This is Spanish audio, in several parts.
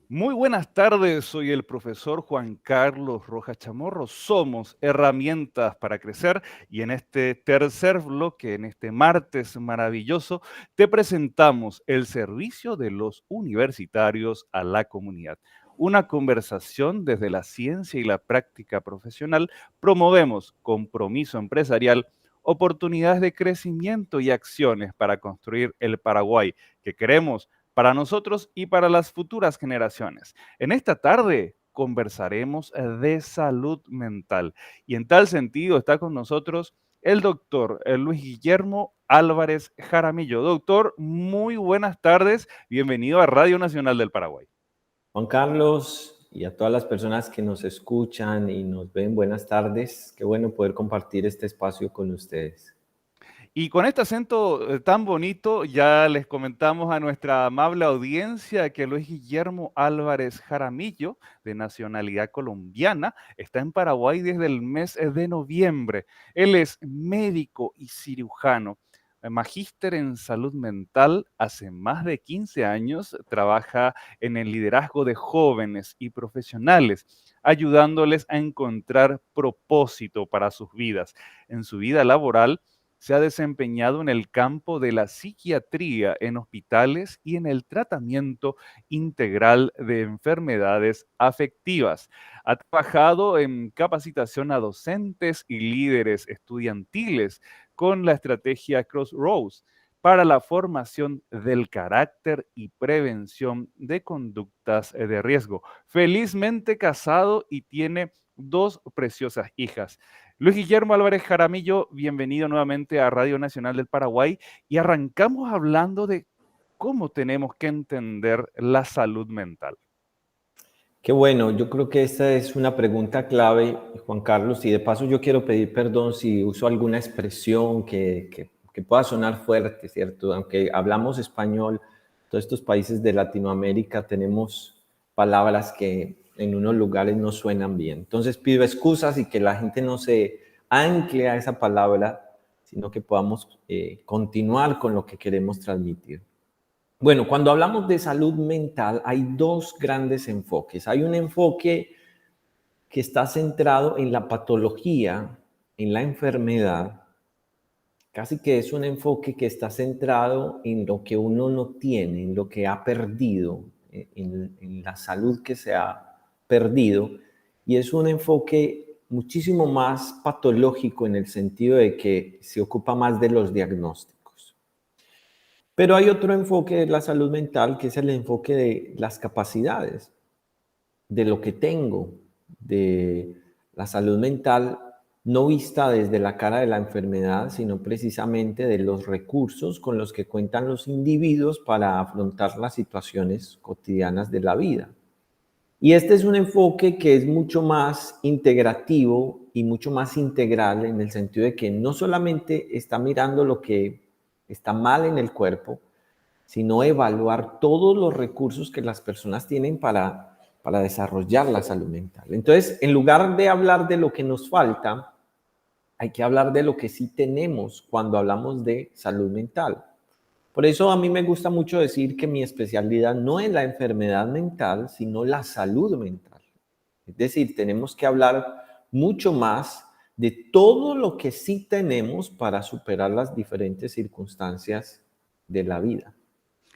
Muy buenas tardes, soy el profesor Juan Carlos Rojas Chamorro. Somos herramientas para crecer y en este tercer bloque, en este martes maravilloso, te presentamos el servicio de los universitarios a la comunidad. Una conversación desde la ciencia y la práctica profesional. Promovemos compromiso empresarial, oportunidades de crecimiento y acciones para construir el Paraguay que queremos para nosotros y para las futuras generaciones. En esta tarde conversaremos de salud mental y en tal sentido está con nosotros el doctor Luis Guillermo Álvarez Jaramillo. Doctor, muy buenas tardes, bienvenido a Radio Nacional del Paraguay. Juan Carlos y a todas las personas que nos escuchan y nos ven, buenas tardes. Qué bueno poder compartir este espacio con ustedes. Y con este acento tan bonito, ya les comentamos a nuestra amable audiencia que Luis Guillermo Álvarez Jaramillo, de nacionalidad colombiana, está en Paraguay desde el mes de noviembre. Él es médico y cirujano, magíster en salud mental. Hace más de 15 años trabaja en el liderazgo de jóvenes y profesionales, ayudándoles a encontrar propósito para sus vidas. En su vida laboral, se ha desempeñado en el campo de la psiquiatría en hospitales y en el tratamiento integral de enfermedades afectivas. Ha trabajado en capacitación a docentes y líderes estudiantiles con la estrategia Crossroads para la formación del carácter y prevención de conductas de riesgo. Felizmente casado y tiene dos preciosas hijas. Luis Guillermo Álvarez Jaramillo, bienvenido nuevamente a Radio Nacional del Paraguay y arrancamos hablando de cómo tenemos que entender la salud mental. Qué bueno, yo creo que esta es una pregunta clave, Juan Carlos, y de paso yo quiero pedir perdón si uso alguna expresión que pueda sonar fuerte, ¿cierto? Aunque hablamos español, todos estos países de Latinoamérica tenemos palabras que en unos lugares no suenan bien. Entonces pido excusas y que la gente no se ancle a esa palabra, sino que podamos continuar con lo que queremos transmitir. Bueno, cuando hablamos de salud mental hay dos grandes enfoques. Hay un enfoque que está centrado en la patología, en la enfermedad. Casi que es un enfoque que está centrado en lo que uno no tiene, en lo que ha perdido, en la salud que se ha perdido. Y es un enfoque muchísimo más patológico en el sentido de que se ocupa más de los diagnósticos. Pero hay otro enfoque de la salud mental que es el enfoque de las capacidades, de lo que tengo, de la salud mental, no vista desde la cara de la enfermedad, sino precisamente de los recursos con los que cuentan los individuos para afrontar las situaciones cotidianas de la vida. Y este es un enfoque que es mucho más integrativo y mucho más integral en el sentido de que no solamente está mirando lo que está mal en el cuerpo, sino evaluar todos los recursos que las personas tienen para desarrollar la salud mental. Entonces, en lugar de hablar de lo que nos falta, hay que hablar de lo que sí tenemos cuando hablamos de salud mental. Por eso a mí me gusta mucho decir que mi especialidad no es la enfermedad mental, sino la salud mental. Es decir, tenemos que hablar mucho más de todo lo que sí tenemos para superar las diferentes circunstancias de la vida.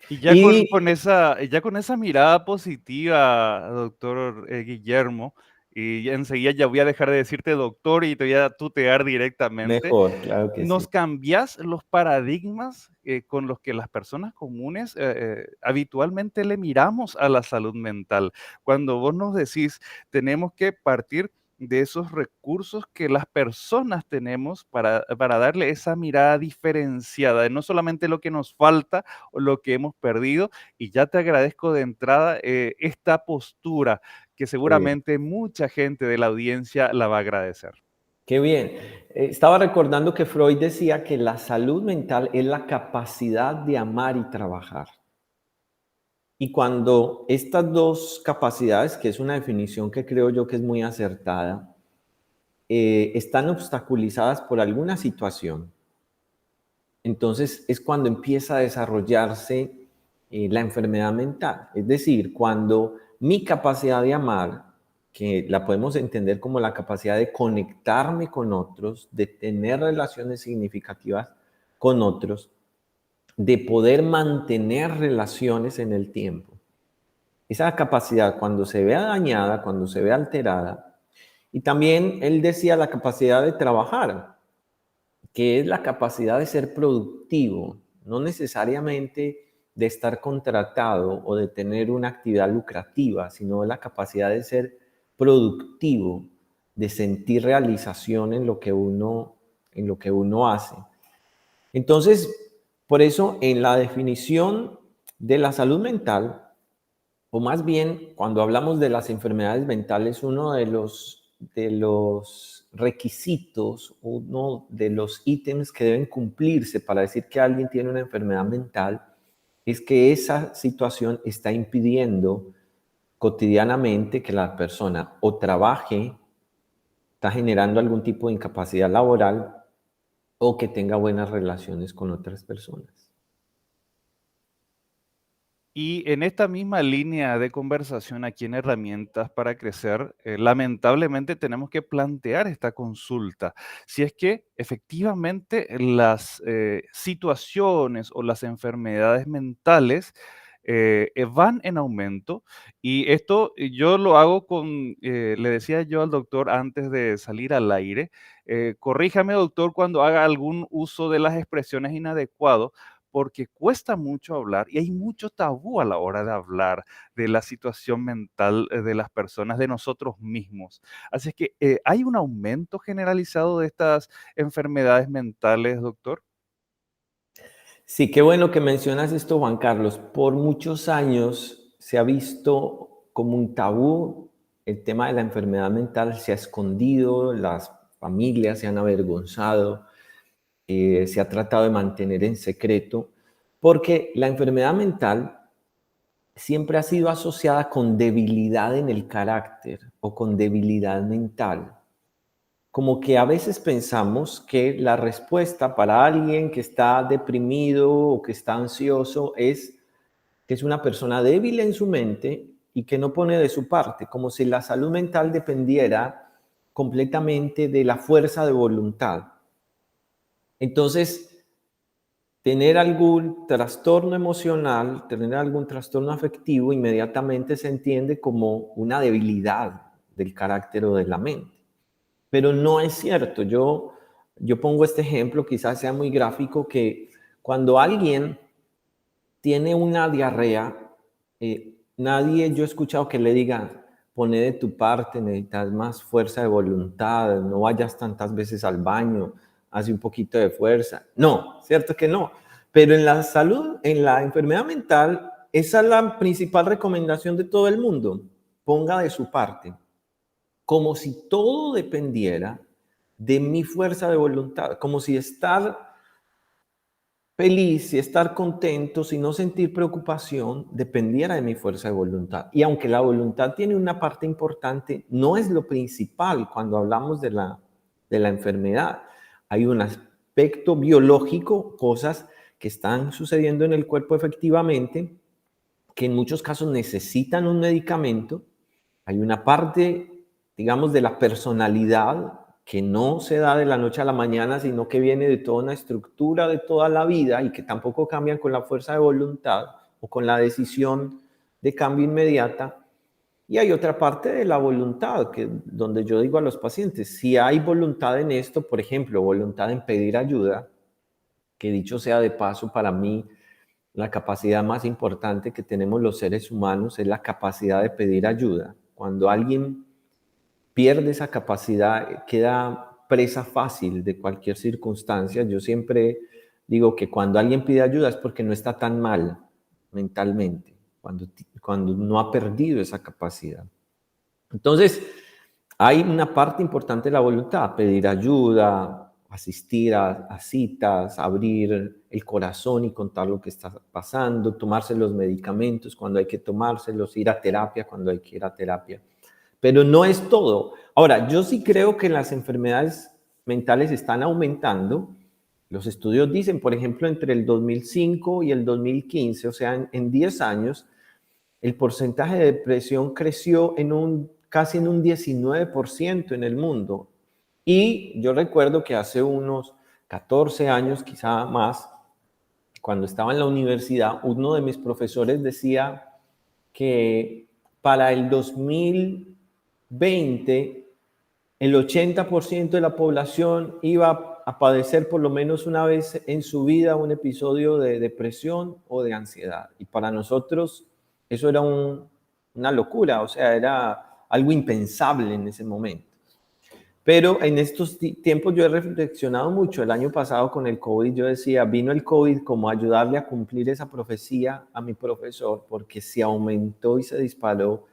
Y Y ya con esa mirada positiva, doctor Guillermo, y ya enseguida ya voy a dejar de decirte doctor y te voy a tutear directamente, mejor, claro que sí. nos cambias los paradigmas con los que las personas comunes habitualmente le miramos a la salud mental. Cuando vos nos decís, tenemos que partir de esos recursos que las personas tenemos para darle esa mirada diferenciada, de no solamente lo que nos falta o lo que hemos perdido, y ya te agradezco de entrada esta postura que Qué bien. seguramente mucha gente de la audiencia la va a agradecer. Qué bien. Estaba recordando que Freud decía que la salud mental es la capacidad de amar y trabajar. Y cuando estas dos capacidades, que es una definición que creo yo que es muy acertada, están obstaculizadas por alguna situación, entonces es cuando empieza a desarrollarse la enfermedad mental. Es decir, cuando mi capacidad de amar, que la podemos entender como la capacidad de conectarme con otros, de tener relaciones significativas con otros, de poder mantener relaciones en el tiempo. Esa capacidad, cuando se vea dañada, cuando se vea alterada, y también él decía la capacidad de trabajar, que es la capacidad de ser productivo, no necesariamente de estar contratado o de tener una actividad lucrativa, sino la capacidad de ser productivo, de sentir realización en lo que uno hace. Entonces, por eso en la definición de la salud mental, o más bien cuando hablamos de las enfermedades mentales, uno de los requisitos, uno de los ítems que deben cumplirse para decir que alguien tiene una enfermedad mental, es que esa situación está impidiendo cotidianamente que la persona o trabaje, está generando algún tipo de incapacidad laboral o que tenga buenas relaciones con otras personas. Y en esta misma línea de conversación aquí en Herramientas para Crecer, lamentablemente tenemos que plantear esta consulta. Si es que efectivamente las situaciones o las enfermedades mentales van en aumento, y esto yo lo hago le decía yo al doctor antes de salir al aire, corríjame doctor cuando haga algún uso de las expresiones inadecuadas, porque cuesta mucho hablar y hay mucho tabú a la hora de hablar de la situación mental de las personas, de nosotros mismos. Así es que, ¿hay un aumento generalizado de estas enfermedades mentales, doctor? Sí, qué bueno que mencionas esto, Juan Carlos. Por muchos años se ha visto como un tabú el tema de la enfermedad mental, se ha escondido, las familias se han avergonzado, se ha tratado de mantener en secreto, porque la enfermedad mental siempre ha sido asociada con debilidad en el carácter o con debilidad mental. Como que a veces pensamos que la respuesta para alguien que está deprimido o que está ansioso es que es una persona débil en su mente y que no pone de su parte, como si la salud mental dependiera completamente de la fuerza de voluntad. Entonces, tener algún trastorno emocional, tener algún trastorno afectivo, inmediatamente se entiende como una debilidad del carácter o de la mente. Pero no es cierto. Yo pongo este ejemplo, quizás sea muy gráfico, que cuando alguien tiene una diarrea, yo he escuchado que le diga, pone de tu parte, necesitas más fuerza de voluntad, no vayas tantas veces al baño, hace un poquito de fuerza. No, cierto que no. Pero en la salud, en la enfermedad mental, esa es la principal recomendación de todo el mundo. Ponga de su parte, como si todo dependiera de mi fuerza de voluntad, como si estar feliz y estar contento, si no sentir preocupación, dependiera de mi fuerza de voluntad. Y aunque la voluntad tiene una parte importante, no es lo principal cuando hablamos de la enfermedad. Hay un aspecto biológico, cosas que están sucediendo en el cuerpo efectivamente, que en muchos casos necesitan un medicamento. Hay una parte, digamos, de la personalidad que no se da de la noche a la mañana, sino que viene de toda una estructura de toda la vida y que tampoco cambian con la fuerza de voluntad o con la decisión de cambio inmediata. Y hay otra parte de la voluntad, donde yo digo a los pacientes, si hay voluntad en esto, por ejemplo, voluntad en pedir ayuda, que dicho sea de paso, para mí la capacidad más importante que tenemos los seres humanos es la capacidad de pedir ayuda. Cuando alguien pierde esa capacidad, queda presa fácil de cualquier circunstancia. Yo siempre digo que cuando alguien pide ayuda es porque no está tan mal mentalmente, cuando no ha perdido esa capacidad. Entonces, hay una parte importante de la voluntad, pedir ayuda, asistir a citas, abrir el corazón y contar lo que está pasando, tomarse los medicamentos cuando hay que tomárselos, ir a terapia cuando hay que ir a terapia. Pero no es todo. Ahora, yo sí creo que las enfermedades mentales están aumentando. Los estudios dicen, por ejemplo, entre el 2005 y el 2015, o sea, en 10 años, el porcentaje de depresión creció casi en un 19% en el mundo. Y yo recuerdo que hace unos 14 años, quizá más, cuando estaba en la universidad, uno de mis profesores decía que para el 2020 el 80% de la población iba a padecer por lo menos una vez en su vida un episodio de depresión o de ansiedad. Y para nosotros eso era una locura, o sea, era algo impensable en ese momento. Pero en estos tiempos yo he reflexionado mucho. El año pasado con el COVID yo decía, vino el COVID como ayudarle a cumplir esa profecía a mi profesor, porque se aumentó y se disparó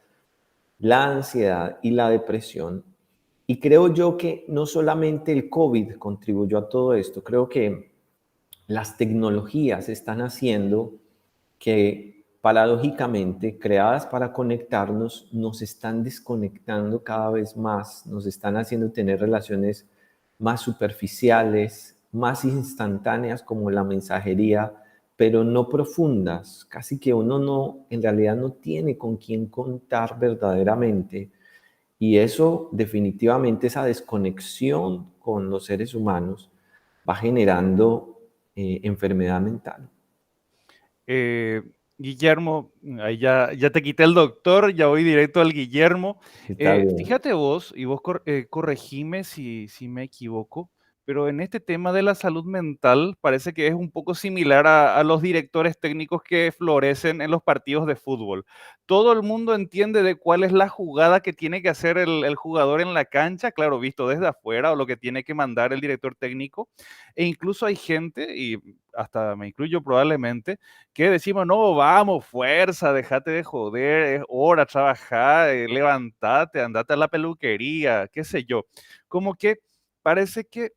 la ansiedad y la depresión. Y creo yo que no solamente el COVID contribuyó a todo esto, creo que las tecnologías están haciendo que paradójicamente, creadas para conectarnos, nos están desconectando cada vez más, nos están haciendo tener relaciones más superficiales, más instantáneas como la mensajería, pero no profundas, casi que uno no, en realidad no tiene con quién contar verdaderamente. Y eso definitivamente, esa desconexión con los seres humanos va generando enfermedad mental. Eh, Guillermo, ahí ya te quité el doctor, ya voy directo al Guillermo. Está bien. Fíjate vos, y vos corregime si me equivoco, pero en este tema de la salud mental parece que es un poco similar a los directores técnicos que florecen en los partidos de fútbol. Todo el mundo entiende de cuál es la jugada que tiene que hacer el jugador en la cancha, claro, visto desde afuera, o lo que tiene que mandar el director técnico. E incluso hay gente, y hasta me incluyo probablemente, que decimos, no, vamos, fuerza, déjate de joder, es hora, trabajar, levantate, andate a la peluquería, qué sé yo. Como que parece que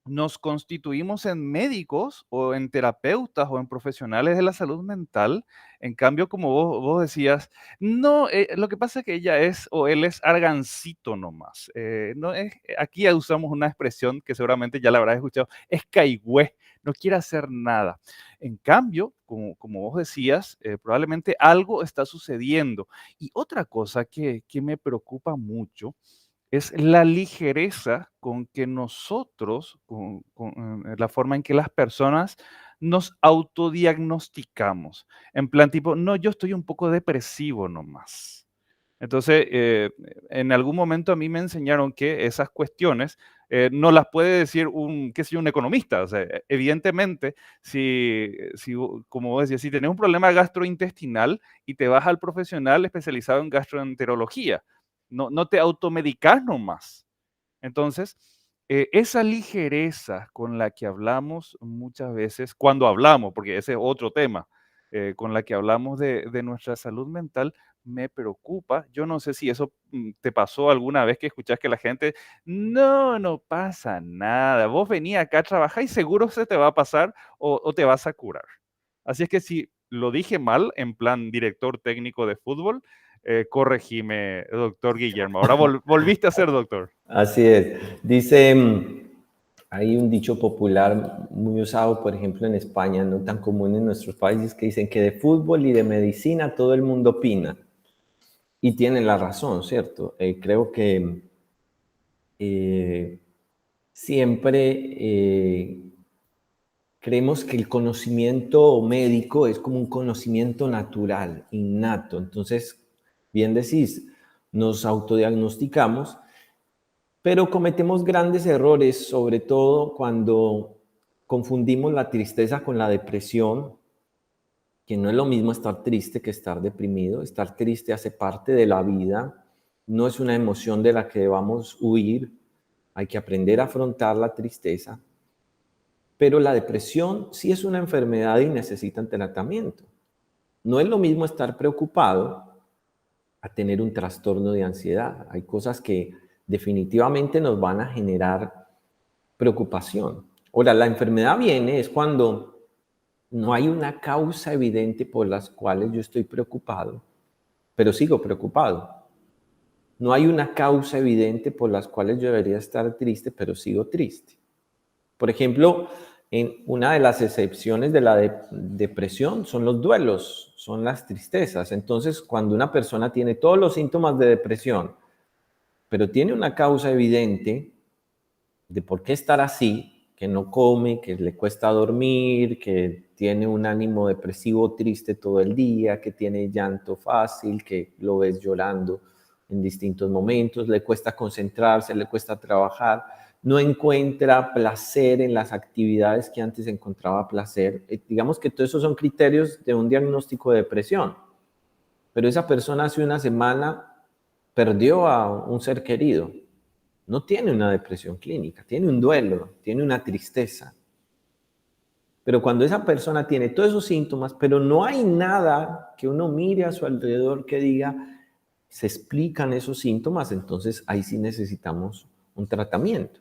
nos constituimos en médicos o en terapeutas o en profesionales de la salud mental. En cambio, como vos decías, no, lo que pasa es que ella es o él es argancito nomás. No es, aquí ya usamos una expresión que seguramente ya la habrás escuchado, es caigüe, no quiere hacer nada. En cambio, como vos decías, probablemente algo está sucediendo. Y otra cosa que me preocupa mucho es la ligereza con que nosotros, la forma en que las personas nos autodiagnosticamos. En plan tipo, no, yo estoy un poco depresivo nomás. Entonces, en algún momento a mí me enseñaron que esas cuestiones no las puede decir qué sé yo, un economista. O sea, evidentemente, como vos decías, si tenés un problema gastrointestinal y te vas al profesional especializado en gastroenterología, no te automedicas nomás. Entonces, esa ligereza con la que hablamos muchas veces, cuando hablamos, porque ese es otro tema, con la que hablamos de nuestra salud mental, me preocupa. Yo no sé si eso te pasó alguna vez que escuchás que la gente, no, no pasa nada, vos venís acá a trabajar y seguro se te va a pasar o te vas a curar. Así es que si lo dije mal en plan director técnico de fútbol, corregime, doctor Guillermo. Ahora volviste a ser doctor. Así es. Dice, hay un dicho popular muy usado, por ejemplo, en España, no tan común en nuestros países, que dicen que de fútbol y de medicina todo el mundo opina. Y tienen la razón, ¿cierto? Creo que eh, siempre creemos que el conocimiento médico es como un conocimiento natural, innato. Entonces, bien decís, nos autodiagnosticamos, pero cometemos grandes errores, sobre todo cuando confundimos la tristeza con la depresión, que no es lo mismo estar triste que estar deprimido. Estar triste hace parte de la vida, no es una emoción de la que debamos huir, hay que aprender a afrontar la tristeza, pero la depresión sí es una enfermedad y necesita tratamiento. No es lo mismo estar preocupado a tener un trastorno de ansiedad. Hay cosas que definitivamente nos van a generar preocupación. Ahora, la enfermedad viene es cuando no hay una causa evidente por las cuales yo estoy preocupado, pero sigo preocupado. No hay una causa evidente por las cuales yo debería estar triste, pero sigo triste. Por ejemplo, una de las excepciones de la depresión son los duelos, son las tristezas. Entonces, cuando una persona tiene todos los síntomas de depresión, pero tiene una causa evidente de por qué estar así, que no come, que le cuesta dormir, que tiene un ánimo depresivo triste todo el día, que tiene llanto fácil, que lo ves llorando en distintos momentos, le cuesta concentrarse, le cuesta trabajar, no encuentra placer en las actividades que antes encontraba placer. Digamos que todos esos son criterios de un diagnóstico de depresión. Pero esa persona hace una semana perdió a un ser querido. No tiene una depresión clínica, tiene un duelo, tiene una tristeza. Pero cuando esa persona tiene todos esos síntomas, pero no hay nada que uno mire a su alrededor que diga, se explican esos síntomas, entonces ahí sí necesitamos un tratamiento.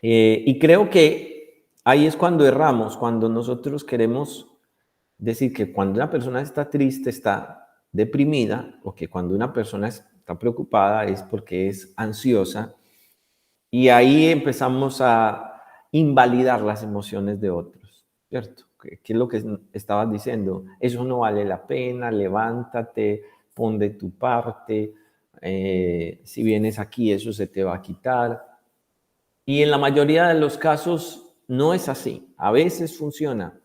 Y creo que ahí es cuando erramos, cuando nosotros queremos decir que cuando una persona está triste, está deprimida, o que cuando una persona está preocupada es porque es ansiosa, y ahí empezamos a invalidar las emociones de otros, ¿cierto? ¿Qué es lo que estabas diciendo? Eso no vale la pena, levántate, pon de tu parte, si vienes aquí eso se te va a quitar. Y en la mayoría de los casos no es así. A veces funciona,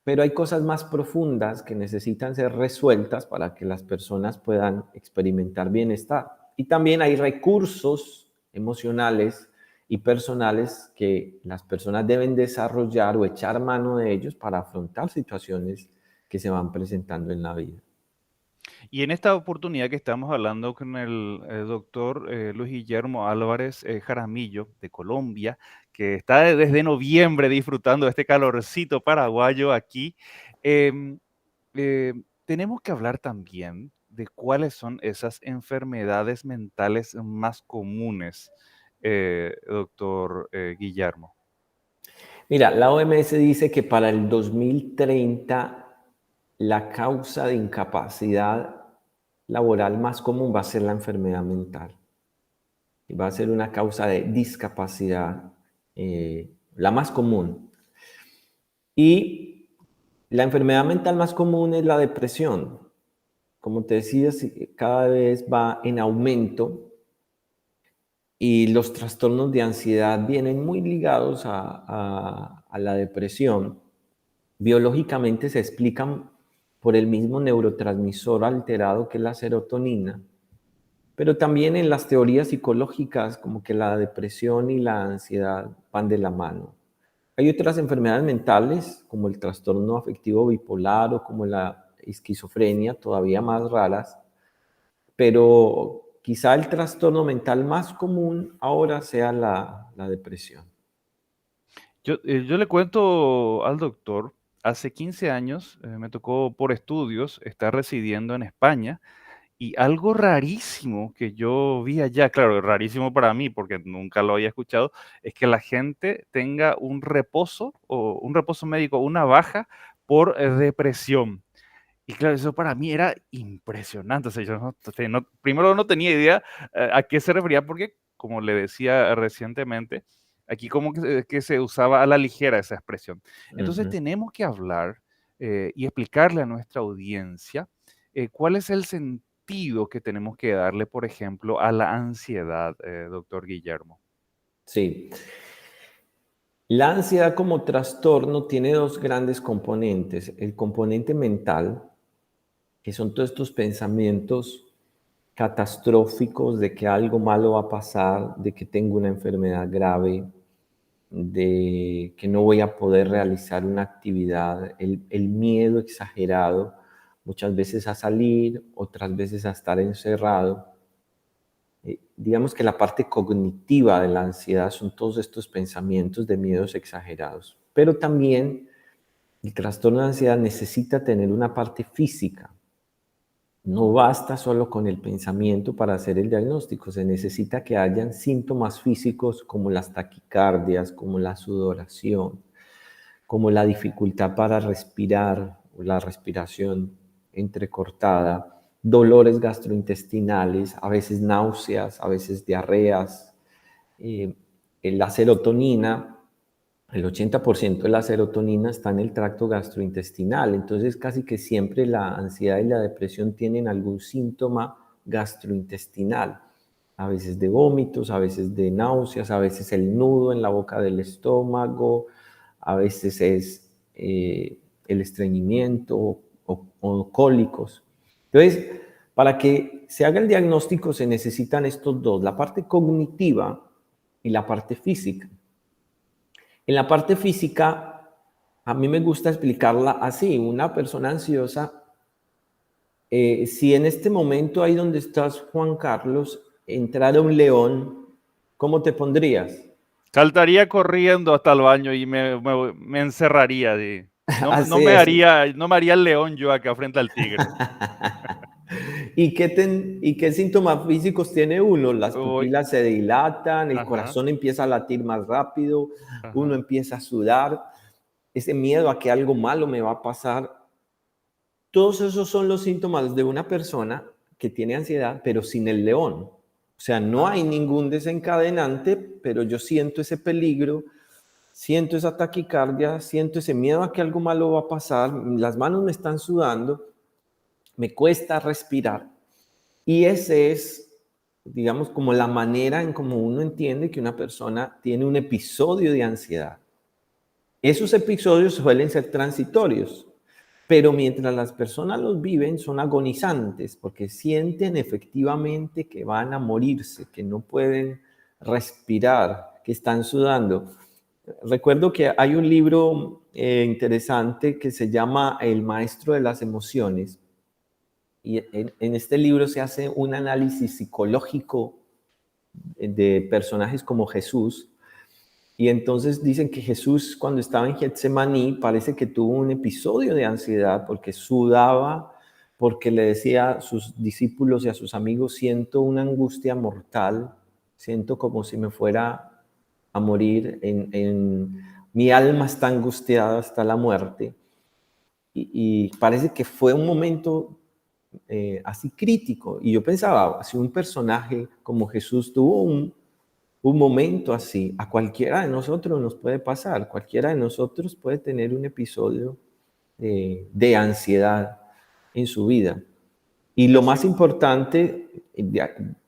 pero hay cosas más profundas que necesitan ser resueltas para que las personas puedan experimentar bienestar. Y también hay recursos emocionales y personales que las personas deben desarrollar o echar mano de ellos para afrontar situaciones que se van presentando en la vida. Y en esta oportunidad que estamos hablando con el doctor Luis Guillermo Álvarez Jaramillo de Colombia, que está desde noviembre disfrutando de este calorcito paraguayo aquí, em, tenemos que hablar también de cuáles son esas enfermedades mentales más comunes, doctor Guillermo. Mira, la OMS dice que para el 2030 la causa de incapacidad laboral más común va a ser la enfermedad mental. Y va a ser una causa de discapacidad, la más común. Y la enfermedad mental más común es la depresión. Como te decía, cada vez va en aumento y los trastornos de ansiedad vienen muy ligados a la depresión. Biológicamente se explican por el mismo neurotransmisor alterado que es la serotonina, pero también en las teorías psicológicas como que la depresión y la ansiedad van de la mano. Hay otras enfermedades mentales como el trastorno afectivo bipolar o como la esquizofrenia, todavía más raras, pero quizá el trastorno mental más común ahora sea la depresión. Yo le cuento al doctor, hace 15 años me tocó por estudios estar residiendo en España. Y algo rarísimo que yo vi allá, claro, rarísimo para mí porque nunca lo había escuchado, es que la gente tenga un reposo o un reposo médico, una baja por depresión. Y claro, eso para mí era impresionante. O sea, yo primero no tenía idea a qué se refería porque, como le decía recientemente, aquí como que se usaba a la ligera esa expresión. Entonces Ujú. tenemos que hablar y explicarle a nuestra audiencia cuál es el sentido que tenemos que darle, por ejemplo, a la ansiedad, doctor Guillermo. Sí. La ansiedad como trastorno tiene dos grandes componentes. El componente mental, que son todos estos pensamientos catastróficos de que algo malo va a pasar, de que tengo una enfermedad grave, de que no voy a poder realizar una actividad, el miedo exagerado, muchas veces a salir, otras veces a estar encerrado. Digamos que la parte cognitiva de la ansiedad son todos estos pensamientos de miedos exagerados, pero también el trastorno de ansiedad necesita tener una parte física. No basta solo con el pensamiento para hacer el diagnóstico, se necesita que hayan síntomas físicos como las taquicardias, como la sudoración, como la dificultad para respirar o la respiración entrecortada, dolores gastrointestinales, a veces náuseas, a veces diarreas. La serotonina El 80% de la serotonina está en el tracto gastrointestinal, entonces casi que siempre la ansiedad y la depresión tienen algún síntoma gastrointestinal, a veces de vómitos, a veces de náuseas, a veces el nudo en la boca del estómago, a veces es el estreñimiento o cólicos. Entonces, para que se haga el diagnóstico se necesitan estos dos, la parte cognitiva y la parte física. En la parte física, a mí me gusta explicarla así. Una persona ansiosa, si en este momento ahí donde estás, Juan Carlos, entrara un león, ¿cómo te pondrías? Saltaría corriendo hasta el baño y me encerraría. Así es. No me haría el león yo acá frente al tigre. ¿Y qué síntomas físicos tiene uno? Las Uy, pupilas se dilatan, el ajá, corazón empieza a latir más rápido, uno ajá. empieza a sudar, ese miedo a que algo malo me va a pasar. Todos esos son los síntomas de una persona que tiene ansiedad, pero sin el león. O sea, no hay Ah, ningún desencadenante, pero yo siento ese peligro, siento esa taquicardia, siento ese miedo a que algo malo va a pasar, las manos me están sudando, me cuesta respirar. Y ese es, digamos, como la manera en cómo uno entiende que una persona tiene un episodio de ansiedad. Esos episodios suelen ser transitorios, pero mientras las personas los viven son agonizantes porque sienten efectivamente que van a morirse, que no pueden respirar, que están sudando. Recuerdo que hay un libro interesante que se llama El maestro de las emociones y en este libro se hace un análisis psicológico de personajes como Jesús. Y entonces dicen que Jesús cuando estaba en Getsemaní parece que tuvo un episodio de ansiedad porque sudaba, porque le decía a sus discípulos y a sus amigos, siento una angustia mortal, siento como si me fuera a morir, mi alma está angustiada hasta la muerte. Y parece que fue un momento así crítico. Y yo pensaba, si un personaje como Jesús tuvo un momento así, a cualquiera de nosotros nos puede pasar, cualquiera de nosotros puede tener un episodio de ansiedad en su vida. Y lo así. más importante,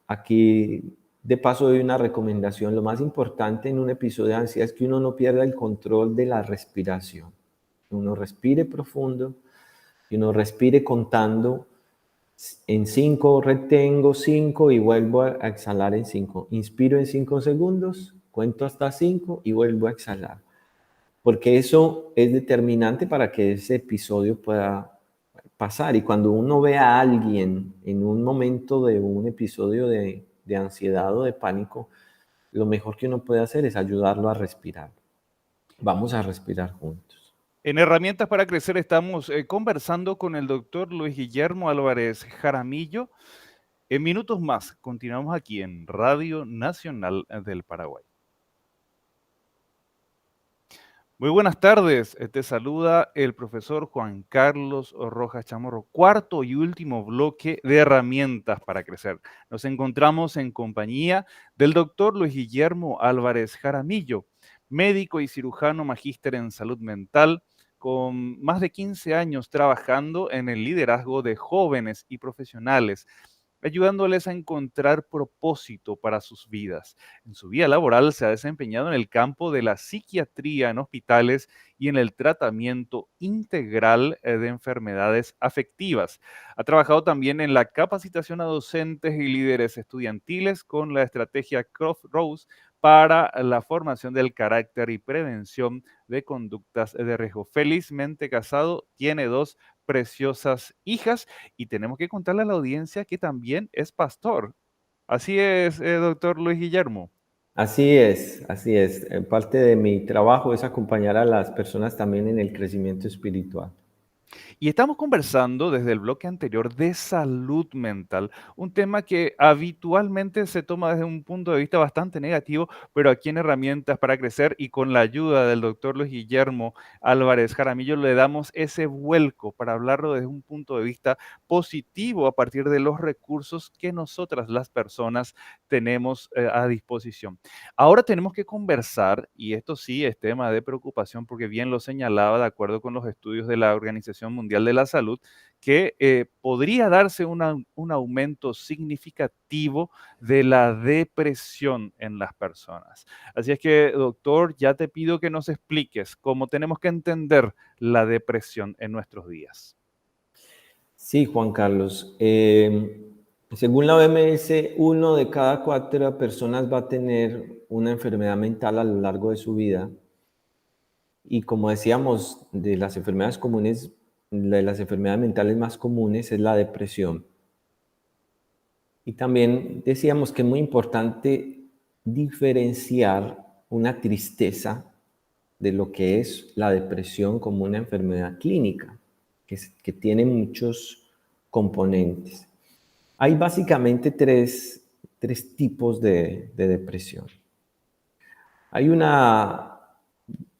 aquí de paso doy una recomendación, lo más importante en un episodio de ansiedad es que uno no pierda el control de la respiración. Uno respire profundo y uno respire contando en 5, retengo 5 y vuelvo a exhalar en 5. Inspiro en 5 segundos, cuento hasta 5 y vuelvo a exhalar. Porque eso es determinante para que ese episodio pueda pasar. Y cuando uno ve a alguien en un momento de un episodio de ansiedad o de pánico, lo mejor que uno puede hacer es ayudarlo a respirar. Vamos a respirar juntos. En Herramientas para Crecer estamos conversando con el doctor Luis Guillermo Álvarez Jaramillo. En minutos más, continuamos aquí en Radio Nacional del Paraguay. Muy buenas tardes, te saluda el profesor Juan Carlos Rojas Chamorro, cuarto y último bloque de Herramientas para Crecer. Nos encontramos en compañía del doctor Luis Guillermo Álvarez Jaramillo, médico y cirujano magíster en salud mental, con más de 15 años trabajando en el liderazgo de jóvenes y profesionales, ayudándoles a encontrar propósito para sus vidas. En su vida laboral se ha desempeñado en el campo de la psiquiatría en hospitales y en el tratamiento integral de enfermedades afectivas. Ha trabajado también en la capacitación a docentes y líderes estudiantiles con la estrategia Crossroads para la formación del carácter y prevención de conductas de riesgo. Felizmente casado, tiene 2 preciosas hijas y tenemos que contarle a la audiencia que también es pastor. Así es, doctor Luis Guillermo. Así es, así es. Parte de mi trabajo es acompañar a las personas también en el crecimiento espiritual. Y estamos conversando desde el bloque anterior de salud mental, un tema que habitualmente se toma desde un punto de vista bastante negativo, pero aquí en Herramientas para Crecer y con la ayuda del doctor Luis Guillermo Álvarez Jaramillo le damos ese vuelco para hablarlo desde un punto de vista positivo a partir de los recursos que nosotras las personas tenemos a disposición. Ahora tenemos que conversar, y esto sí es tema de preocupación, porque bien lo señalaba de acuerdo con los estudios de la Organización Mundial de la Salud, que podría darse un aumento significativo de la depresión en las personas. Así es que, doctor, ya te pido que nos expliques cómo tenemos que entender la depresión en nuestros días. Sí, Juan Carlos. Según la OMS, 1 de cada 4 personas va a tener una enfermedad mental a lo largo de su vida. Y como decíamos, de las enfermedades comunes, de las enfermedades mentales más comunes es la depresión. Y también decíamos que es muy importante diferenciar una tristeza de lo que es la depresión como una enfermedad clínica, que tiene muchos componentes. Hay básicamente tres tipos de depresión. Hay una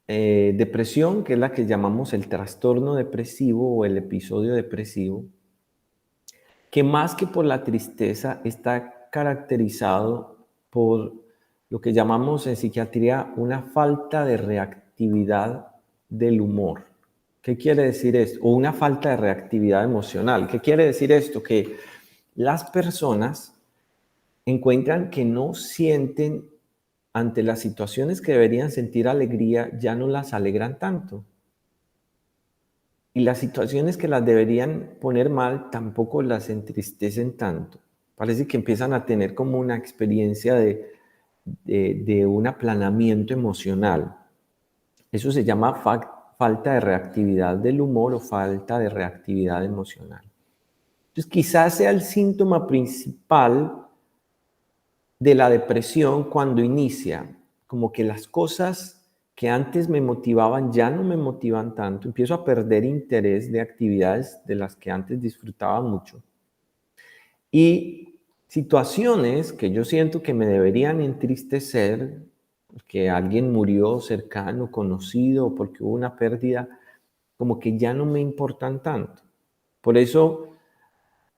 depresión, que es la que llamamos el trastorno depresivo o el episodio depresivo, que más que por la tristeza está caracterizado por lo que llamamos en psiquiatría una falta de reactividad del humor. ¿Qué quiere decir esto? O una falta de reactividad emocional. ¿Qué quiere decir esto? Que las personas encuentran que no sienten ante las situaciones que deberían sentir alegría, ya no las alegran tanto. Y las situaciones que las deberían poner mal tampoco las entristecen tanto. Parece que empiezan a tener como una experiencia de un aplanamiento emocional. Eso se llama falta de reactividad del humor o falta de reactividad emocional. Entonces, quizás sea el síntoma principal de la depresión cuando inicia, como que las cosas que antes me motivaban ya no me motivan tanto, empiezo a perder interés de actividades de las que antes disfrutaba mucho. Y situaciones que yo siento que me deberían entristecer, porque alguien murió cercano, conocido, o porque hubo una pérdida, como que ya no me importan tanto. Por eso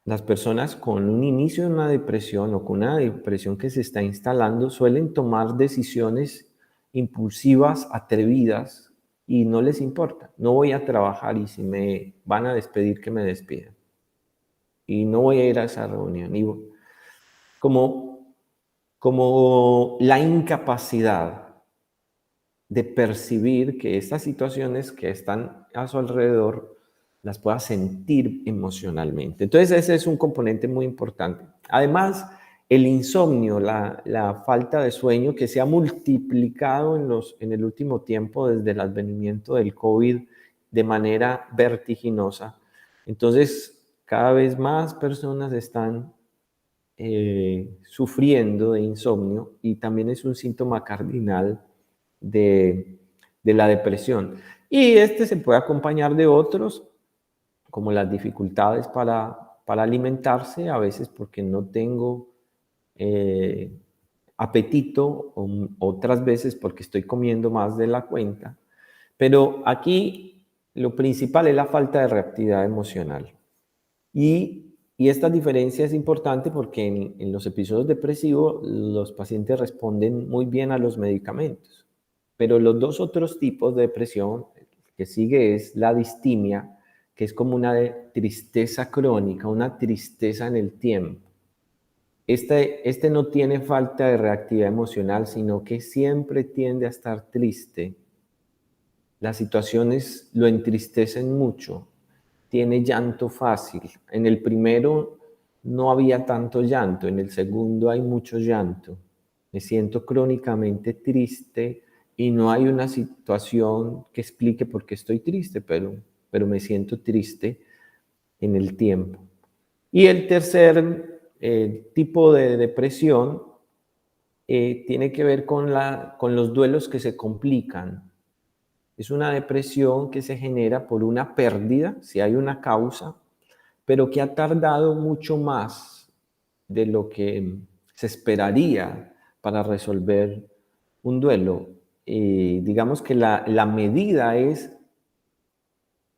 las personas con un inicio de una depresión o con una depresión que se está instalando suelen tomar decisiones impulsivas, atrevidas, y no les importa. No voy a trabajar y si me van a despedir, que me despidan. Y no voy a ir a esa reunión. Y como la incapacidad de percibir que estas situaciones que están a su alrededor las pueda sentir emocionalmente. Entonces ese es un componente muy importante. Además, el insomnio, la falta de sueño que se ha multiplicado en el último tiempo desde el advenimiento del COVID de manera vertiginosa. Entonces, cada vez más personas están sufriendo de insomnio y también es un síntoma cardinal de la depresión. Y este se puede acompañar de otros, como las dificultades para alimentarse, a veces porque no tengo apetito, o otras veces porque estoy comiendo más de la cuenta. Pero aquí lo principal es la falta de reactividad emocional. Y esta diferencia es importante porque en los episodios depresivos los pacientes responden muy bien a los medicamentos. Pero los dos otros tipos de depresión que sigue es la distimia, que es como una tristeza crónica, una tristeza en el tiempo. Este no tiene falta de reactividad emocional, sino que siempre tiende a estar triste. Las situaciones lo entristecen mucho. Tiene llanto fácil. En el primero no había tanto llanto, en el segundo hay mucho llanto. Me siento crónicamente triste y no hay una situación que explique por qué estoy triste, pero me siento triste en el tiempo. Y el tercer tipo de depresión tiene que ver con los duelos que se complican. Es una depresión que se genera por una pérdida, si hay una causa, pero que ha tardado mucho más de lo que se esperaría para resolver un duelo. Digamos que la medida es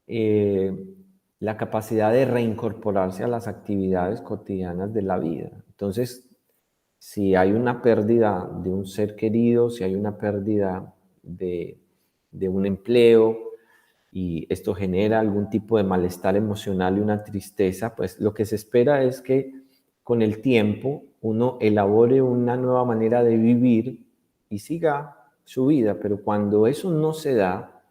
eh, la capacidad de reincorporarse a las actividades cotidianas de la vida. Entonces, si hay una pérdida de un ser querido, si hay una pérdida de un empleo y esto genera algún tipo de malestar emocional y una tristeza, pues lo que se espera es que con el tiempo uno elabore una nueva manera de vivir y siga su vida, pero cuando eso no se da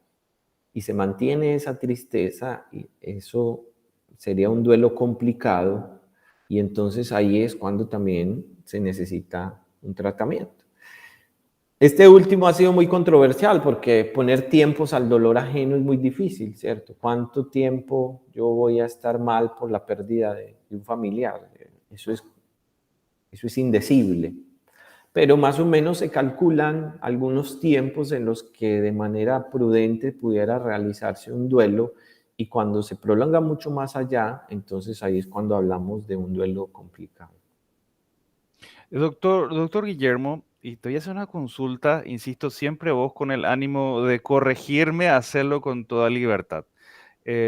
y se mantiene esa tristeza, eso sería un duelo complicado y entonces ahí es cuando también se necesita un tratamiento. Este último ha sido muy controversial porque poner tiempos al dolor ajeno es muy difícil, ¿cierto? ¿Cuánto tiempo yo voy a estar mal por la pérdida de un familiar? Eso es indecible. Pero más o menos se calculan algunos tiempos en los que de manera prudente pudiera realizarse un duelo y cuando se prolonga mucho más allá, entonces ahí es cuando hablamos de un duelo complicado. Doctor Guillermo, y te voy a hacer una consulta, insisto, siempre vos con el ánimo de corregirme, hacerlo con toda libertad.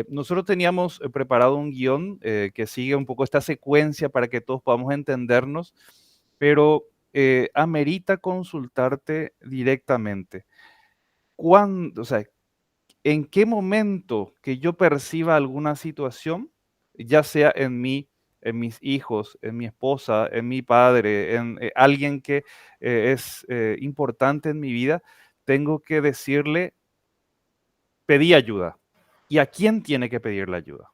Nosotros teníamos preparado un guión que sigue un poco esta secuencia para que todos podamos entendernos, pero amerita consultarte directamente. ¿Cuándo, o sea, en qué momento que yo perciba alguna situación, ya sea en mí, en mis hijos, en mi esposa, en mi padre, en alguien que es importante en mi vida, tengo que decirle, pedí ayuda. ¿Y a quién tiene que pedir la ayuda?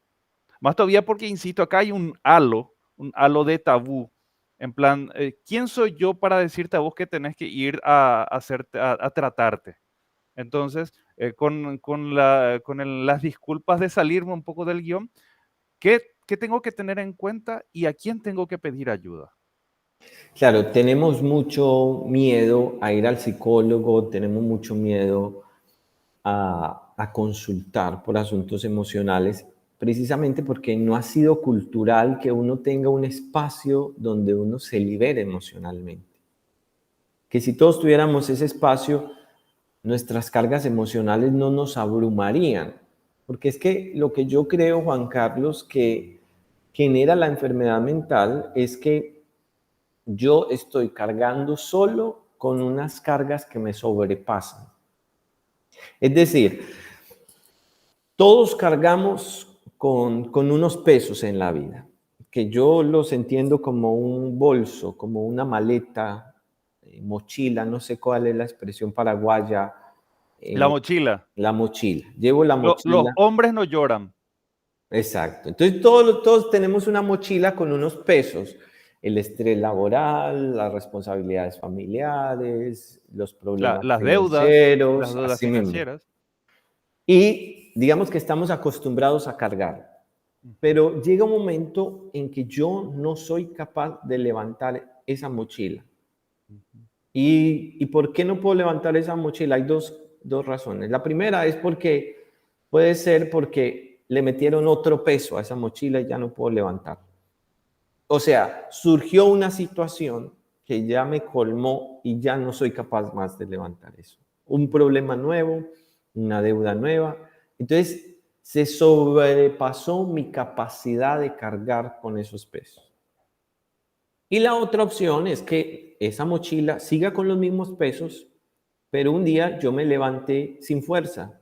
Más todavía porque, insisto, acá hay un halo de tabú. En plan, ¿quién soy yo para decirte a vos que tenés que ir a tratarte? Entonces, las disculpas de salirme un poco del guión, ¿qué tengo que tener en cuenta y a quién tengo que pedir ayuda? Claro, tenemos mucho miedo a ir al psicólogo, tenemos mucho miedo a consultar por asuntos emocionales, precisamente porque no ha sido cultural que uno tenga un espacio donde uno se libere emocionalmente. Que si todos tuviéramos ese espacio, nuestras cargas emocionales no nos abrumarían. Porque es que lo que yo creo, Juan Carlos, que genera la enfermedad mental es que yo estoy cargando solo con unas cargas que me sobrepasan. Es decir, todos cargamos con unos pesos en la vida, que yo los entiendo como un bolso, como una maleta, mochila, no sé cuál es la expresión paraguaya, La eh, mochila. la mochila. Llevo la Los mochila, hombres no lloran. exacto. Entonces todos tenemos una mochila con unos pesos, el estrés laboral, las responsabilidades familiares, los problemas Las financieros, deudas así mismo. financieras. Y digamos que estamos acostumbrados a cargar. Ujú, Pero llega un momento en que yo no soy capaz de levantar esa mochila. ujú. ¿Y por qué no puedo levantar esa mochila? Hay dos razones. La primera es porque puede ser porque le metieron otro peso a esa mochila y ya no puedo levantar. O sea, surgió una situación que ya me colmó y ya no soy capaz más de levantar eso. Un problema nuevo, una deuda nueva. Entonces, se sobrepasó mi capacidad de cargar con esos pesos. Y la otra opción es que esa mochila siga con los mismos pesos, pero un día yo me levanté sin fuerza,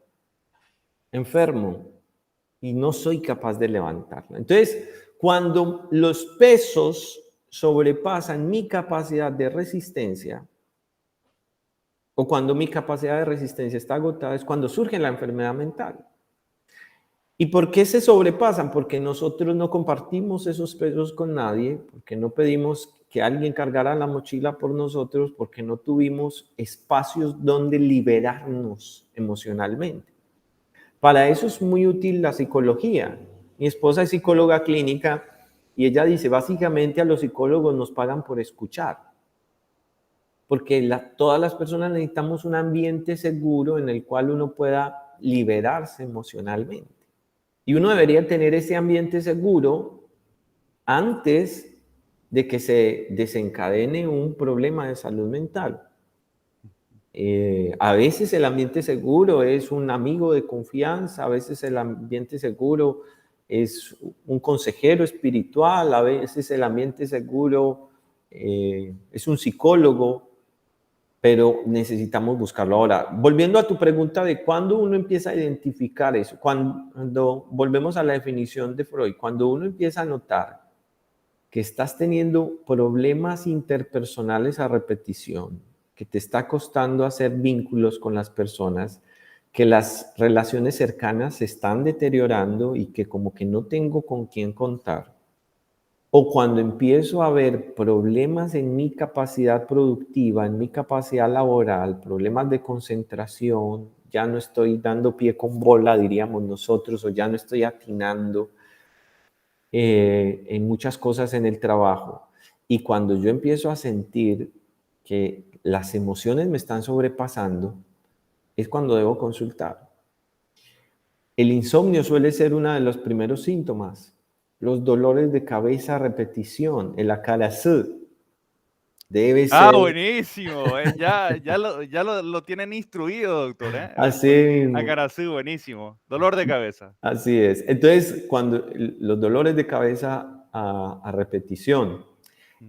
enfermo, y no soy capaz de levantarla. Entonces, cuando los pesos sobrepasan mi capacidad de resistencia, o cuando mi capacidad de resistencia está agotada, es cuando surge la enfermedad mental. ¿Y por qué se sobrepasan? Porque nosotros no compartimos esos pesos con nadie, porque no pedimos que alguien cargara la mochila por nosotros, porque no tuvimos espacios donde liberarnos emocionalmente. Para eso es muy útil la psicología. Mi esposa es psicóloga clínica y ella dice, básicamente a los psicólogos nos pagan por escuchar. porque todas las personas necesitamos un ambiente seguro en el cual uno pueda liberarse emocionalmente. Y uno debería tener ese ambiente seguro antes de que se desencadene un problema de salud mental. A veces el ambiente seguro es un amigo de confianza, a veces el ambiente seguro es un consejero espiritual, a veces el ambiente seguro es un psicólogo, pero necesitamos buscarlo. Ahora, volviendo a tu pregunta de cuándo uno empieza a identificar eso, cuando volvemos a la definición de Freud, cuando uno empieza a notar que estás teniendo problemas interpersonales a repetición, que te está costando hacer vínculos con las personas, que las relaciones cercanas se están deteriorando y que como que no tengo con quién contar, o cuando empiezo a ver problemas en mi capacidad productiva, en mi capacidad laboral, problemas de concentración, ya no estoy dando pie con bola, diríamos nosotros, o ya no estoy atinando en muchas cosas en el trabajo. Y cuando yo empiezo a sentir que las emociones me están sobrepasando, es cuando debo consultar. El insomnio suele ser uno de los primeros síntomas. Los dolores de cabeza a repetición, el acarazú, debe Ah, ser buenísimo. Ya lo tienen instruido, doctor, ¿eh? así mismo. Acaracú, buenísimo. Dolor de cabeza. Así es. Entonces, cuando los dolores de cabeza a repetición,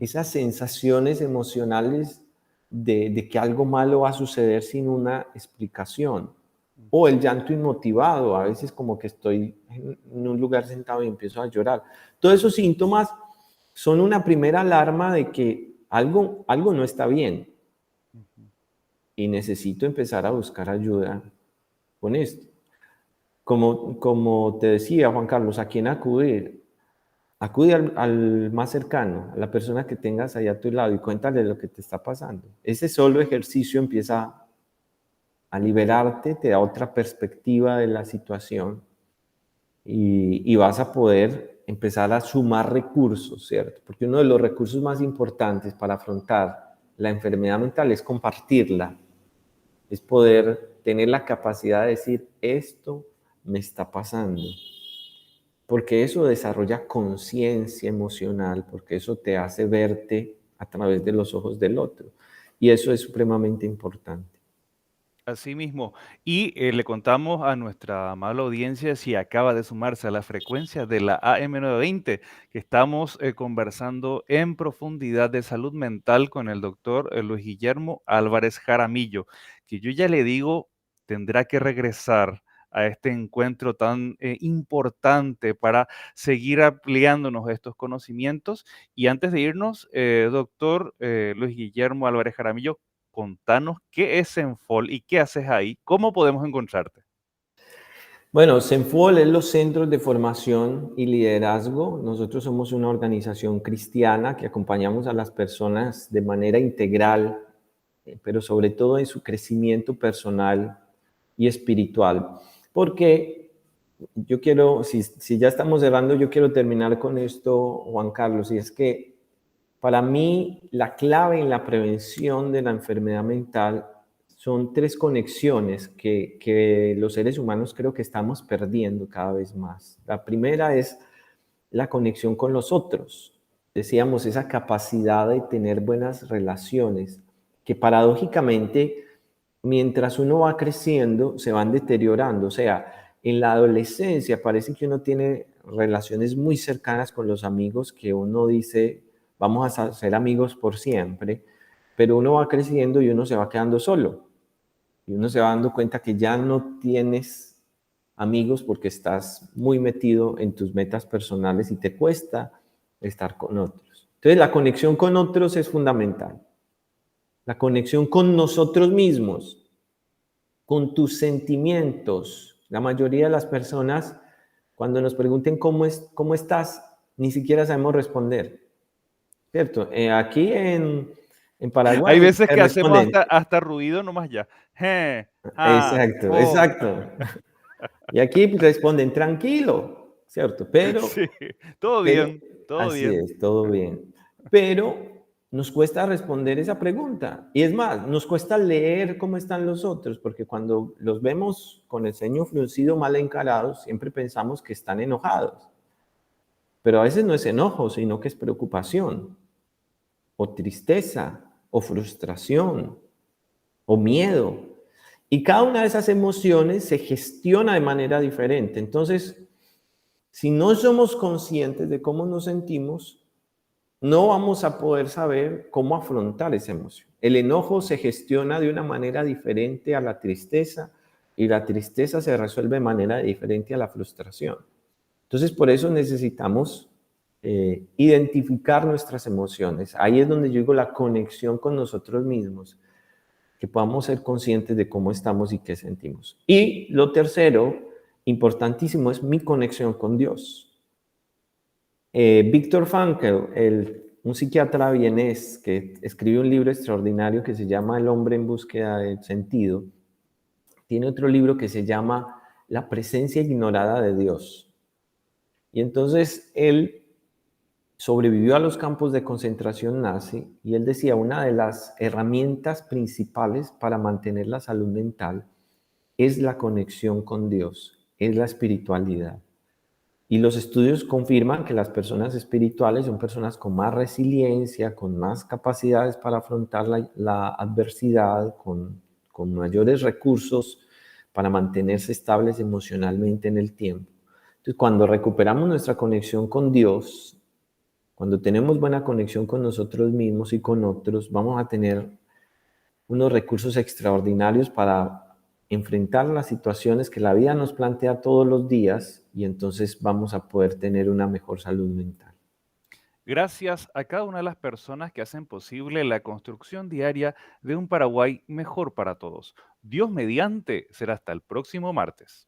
esas Ujú, sensaciones emocionales de que algo malo va a suceder sin una explicación, o el ujú, llanto inmotivado, a veces como que estoy en un lugar sentado y empiezo a llorar. Todos esos síntomas son una primera alarma de que algo no está bien ujú. y necesito empezar a buscar ayuda con esto. Como te decía, Juan Carlos, ¿a quién acudir? Acude al más cercano, a la persona que tengas ahí a tu lado y cuéntale lo que te está pasando. Ese solo ejercicio empieza a liberarte, te da otra perspectiva de la situación y vas a poder empezar a sumar recursos, ¿cierto? Porque uno de los recursos más importantes para afrontar la enfermedad mental es compartirla, es poder tener la capacidad de decir, esto me está pasando, porque eso desarrolla conciencia emocional, porque eso te hace verte a través de los ojos del otro. Y eso es supremamente importante. Así mismo. Y le contamos a nuestra amable audiencia si acaba de sumarse a la frecuencia de la AM920, que estamos conversando en profundidad de salud mental con el doctor Luis Guillermo Álvarez Jaramillo, que yo ya le digo, tendrá que regresar a este encuentro tan importante para seguir ampliándonos estos conocimientos. Y antes de irnos, doctor Luis Guillermo Álvarez Jaramillo, contanos qué es Zenfol y qué haces ahí, cómo podemos encontrarte. Bueno, CENFOL es los Centros de Formación y Liderazgo. Nosotros somos una organización cristiana que acompañamos a las personas de manera integral, pero sobre todo en su crecimiento personal y espiritual. Porque yo quiero, si ya estamos cerrando, yo quiero terminar con esto, Juan Carlos, y es que para mí la clave en la prevención de la enfermedad mental son tres conexiones que los seres humanos creo que estamos perdiendo cada vez más. La primera es la conexión con los otros. Decíamos, esa capacidad de tener buenas relaciones, que paradójicamente, mientras uno va creciendo, se van deteriorando. O sea, en la adolescencia parece que uno tiene relaciones muy cercanas con los amigos que uno dice, vamos a ser amigos por siempre, pero uno va creciendo y uno se va quedando solo. Y uno se va dando cuenta que ya no tienes amigos porque estás muy metido en tus metas personales y te cuesta estar con otros. Entonces, la conexión con otros es fundamental. La conexión con nosotros mismos, con tus sentimientos. La mayoría de las personas, cuando nos pregunten cómo estás, ni siquiera sabemos responder, ¿cierto? Aquí en Hay Paraguay veces te que hacemos responden, hasta ruido nomás ya. Je, ja, exacto, jo. exacto. Y aquí responden, tranquilo, ¿cierto? Sí, Pero todo bien, todo así bien. es, todo bien. Pero nos cuesta responder esa pregunta. Y es más, nos cuesta leer cómo están los otros, porque cuando los vemos con el ceño fruncido, mal encarados, siempre pensamos que están enojados. Pero a veces no es enojo, sino que es preocupación, o tristeza, o frustración, o miedo. Y cada una de esas emociones se gestiona de manera diferente. Entonces, si no somos conscientes de cómo nos sentimos, no vamos a poder saber cómo afrontar esa emoción. El enojo se gestiona de una manera diferente a la tristeza y la tristeza se resuelve de manera diferente a la frustración. Entonces, por eso necesitamos identificar nuestras emociones. Ahí es donde yo digo la conexión con nosotros mismos, que podamos ser conscientes de cómo estamos y qué sentimos. Y lo tercero, importantísimo, es mi conexión con Dios. Viktor Frankl, un psiquiatra vienés que escribe un libro extraordinario que se llama El hombre en búsqueda del sentido, tiene otro libro que se llama La presencia ignorada de Dios. Y entonces él sobrevivió a los campos de concentración nazi y él decía, una de las herramientas principales para mantener la salud mental es la conexión con Dios, es la espiritualidad. Y los estudios confirman que las personas espirituales son personas con más resiliencia, con más capacidades para afrontar la adversidad, con mayores recursos para mantenerse estables emocionalmente en el tiempo. Entonces, cuando recuperamos nuestra conexión con Dios, cuando tenemos buena conexión con nosotros mismos y con otros, vamos a tener unos recursos extraordinarios para enfrentar las situaciones que la vida nos plantea todos los días y entonces vamos a poder tener una mejor salud mental. Gracias a cada una de las personas que hacen posible la construcción diaria de un Paraguay mejor para todos. Dios mediante, será hasta el próximo martes.